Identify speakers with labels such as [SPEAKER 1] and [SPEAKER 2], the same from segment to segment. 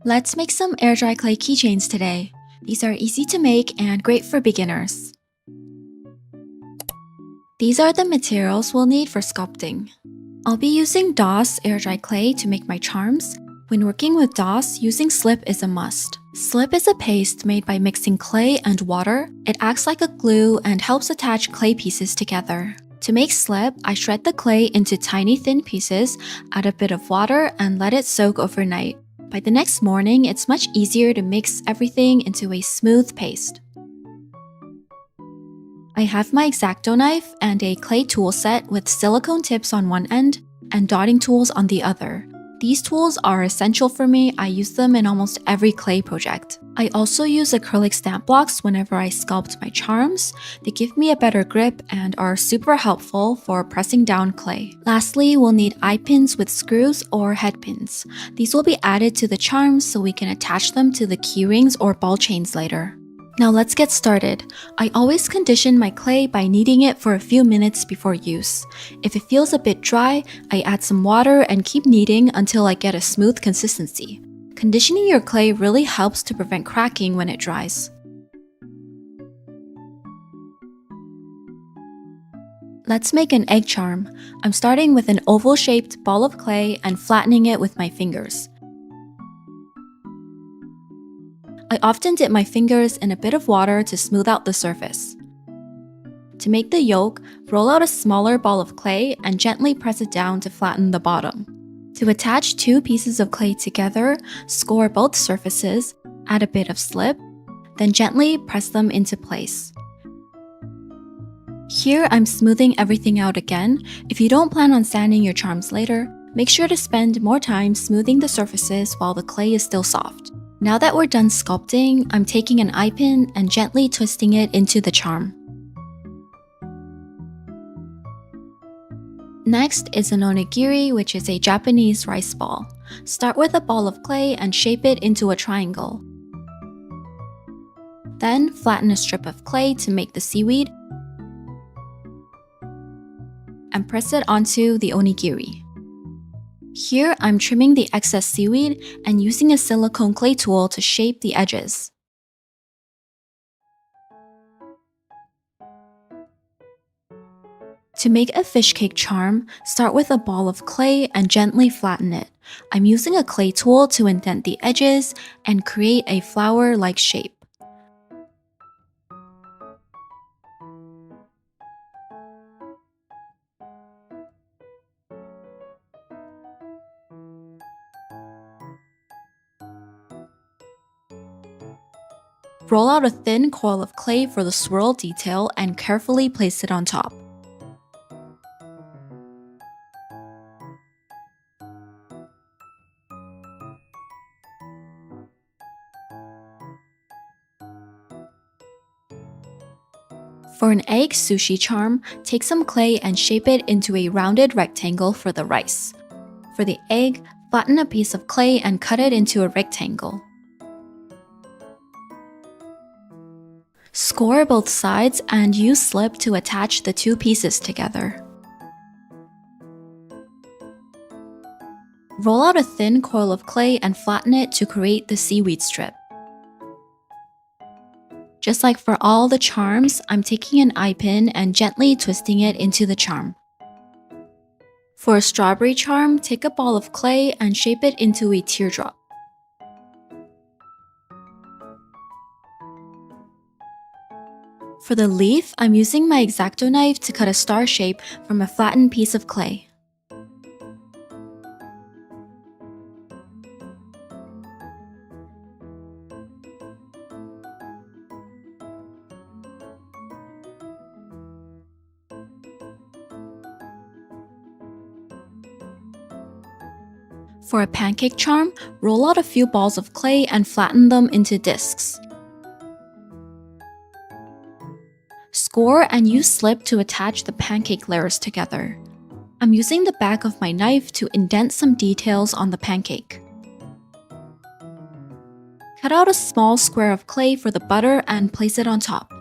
[SPEAKER 1] Let's make some air dry clay keychains today. These are easy to make and great for beginners. These are the materials we'll need for sculpting. I'll be using DOS air dry clay to make my charms. When working with DOS, using slip is a must. Slip is a paste made by mixing clay and water. It acts like a glue and helps attach clay pieces together. To make slip, I shred the clay into tiny thin pieces, add a bit of water, and let it soak overnight. By the next morning, it's much easier to mix everything into a smooth paste. I have my X-Acto knife and a clay tool set with silicone tips on one end and dotting tools on the other. These tools are essential for me. I use them in almost every clay project. I also use acrylic stamp blocks whenever I sculpt my charms. They give me a better grip and are super helpful for pressing down clay. Lastly, we'll need eye pins with screws or head pins. These will be added to the charms so we can attach them to the key rings or ball chains later. Now let's get started. I always condition my clay by kneading it for a few minutes before use. If it feels a bit dry, I add some water and keep kneading until I get a smooth consistency. Conditioning your clay really helps to prevent cracking when it dries. Let's make an egg charm. I'm starting with an oval-shaped ball of clay and flattening it with my fingers. I often dip my fingers in a bit of water to smooth out the surface. To make the yolk, roll out a smaller ball of clay and gently press it down to flatten the bottom. To attach two pieces of clay together, score both surfaces, add a bit of slip, then gently press them into place. Here I'm smoothing everything out again. If you don't plan on sanding your charms later, make sure to spend more time smoothing the surfaces while the clay is still soft. Now that we're done sculpting, I'm taking an eye pin and gently twisting it into the charm. Next is an onigiri, which is a Japanese rice ball. Start with a ball of clay and shape it into a triangle. Then flatten a strip of clay to make the seaweed and press it onto the onigiri. Here, I'm trimming the excess seaweed and using a silicone clay tool to shape the edges. To make a fish cake charm, start with a ball of clay and gently flatten it. I'm using a clay tool to indent the edges and create a flower-like shape. Roll out a thin coil of clay for the swirl detail and carefully place it on top. For an egg sushi charm, take some clay and shape it into a rounded rectangle for the rice. For the egg, flatten a piece of clay and cut it into a rectangle. Score both sides and use slip to attach the two pieces together. Roll out a thin coil of clay and flatten it to create the seaweed strip. Just like for all the charms, I'm taking an eye pin and gently twisting it into the charm. For a strawberry charm, take a ball of clay and shape it into a teardrop. For the leaf, I'm using my X-Acto knife to cut a star shape from a flattened piece of clay. For a pancake charm, roll out a few balls of clay and flatten them into discs. Score and use slip to attach the pancake layers together. I'm using the back of my knife to indent some details on the pancake. Cut out a small square of clay for the butter and place it on top.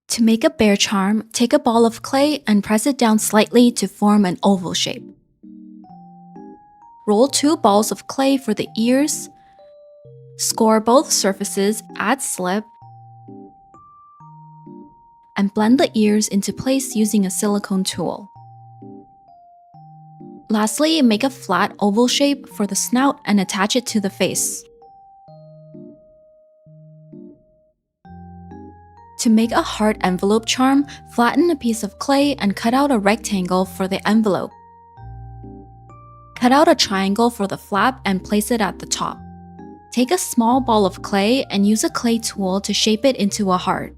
[SPEAKER 1] To make a bear charm, take a ball of clay and press it down slightly to form an oval shape. Roll 2 balls of clay for the ears. Score both surfaces, add slip, and blend the ears into place using a silicone tool. Lastly, make a flat oval shape for the snout and attach it to the face. To make a heart envelope charm, flatten a piece of clay and cut out a rectangle for the envelope. Cut out a triangle for the flap and place it at the top. Take a small ball of clay and use a clay tool to shape it into a heart.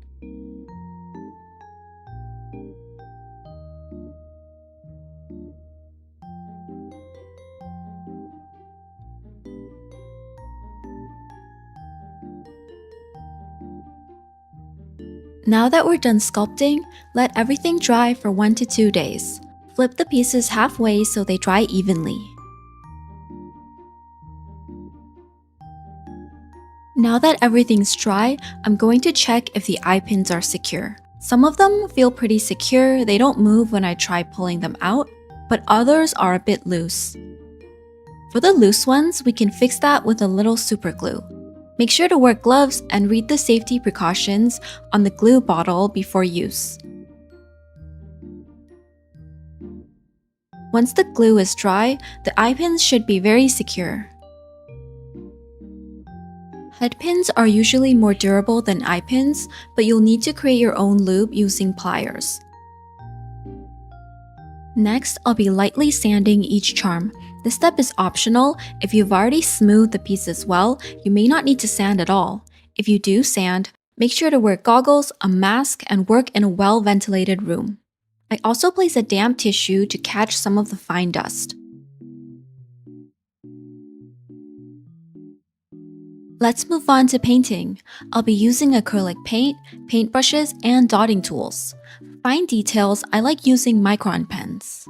[SPEAKER 1] Now that we're done sculpting, let everything dry for 1 to 2 days. Flip the pieces halfway so they dry evenly. Now that everything's dry, I'm going to check if the eye pins are secure. Some of them feel pretty secure, they don't move when I try pulling them out, but others are a bit loose. For the loose ones, we can fix that with a little super glue. Make sure to wear gloves and read the safety precautions on the glue bottle before use. Once the glue is dry, the eye pins should be very secure. Head pins are usually more durable than eye pins, but you'll need to create your own loop using pliers. Next, I'll be lightly sanding each charm. This step is optional. If you've already smoothed the pieces well, you may not need to sand at all. If you do sand, make sure to wear goggles, a mask, and work in a well-ventilated room. I also place a damp tissue to catch some of the fine dust. Let's move on to painting. I'll be using acrylic paint, paintbrushes, and dotting tools. For fine details, I like using micron pens.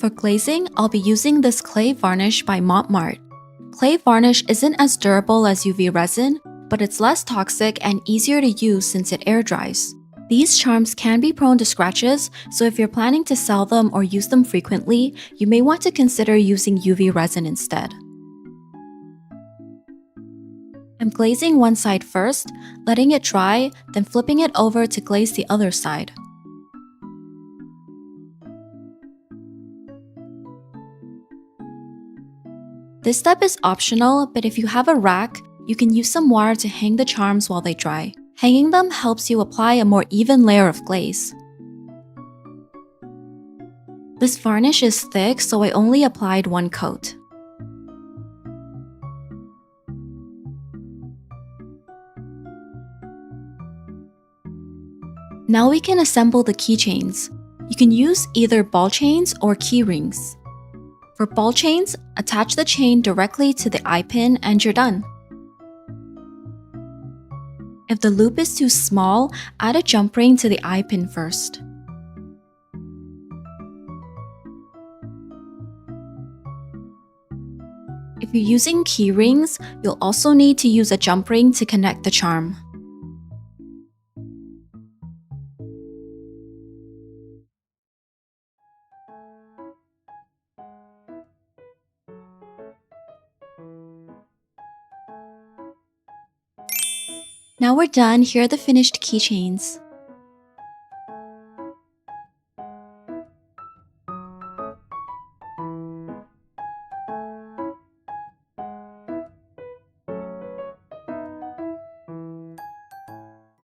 [SPEAKER 1] For glazing, I'll be using this clay varnish by Montmart. Clay varnish isn't as durable as UV resin, but it's less toxic and easier to use since it air dries. These charms can be prone to scratches, so if you're planning to sell them or use them frequently, you may want to consider using UV resin instead. I'm glazing one side first, letting it dry, then flipping it over to glaze the other side. This step is optional, but if you have a rack, you can use some wire to hang the charms while they dry. Hanging them helps you apply a more even layer of glaze. This varnish is thick, so I only applied 1 coat. Now we can assemble the keychains. You can use either ball chains or key rings. For ball chains, attach the chain directly to the eye pin and you're done. If the loop is too small, add a jump ring to the eye pin first. If you're using key rings, you'll also need to use a jump ring to connect the charm. Now we're done, here are the finished keychains.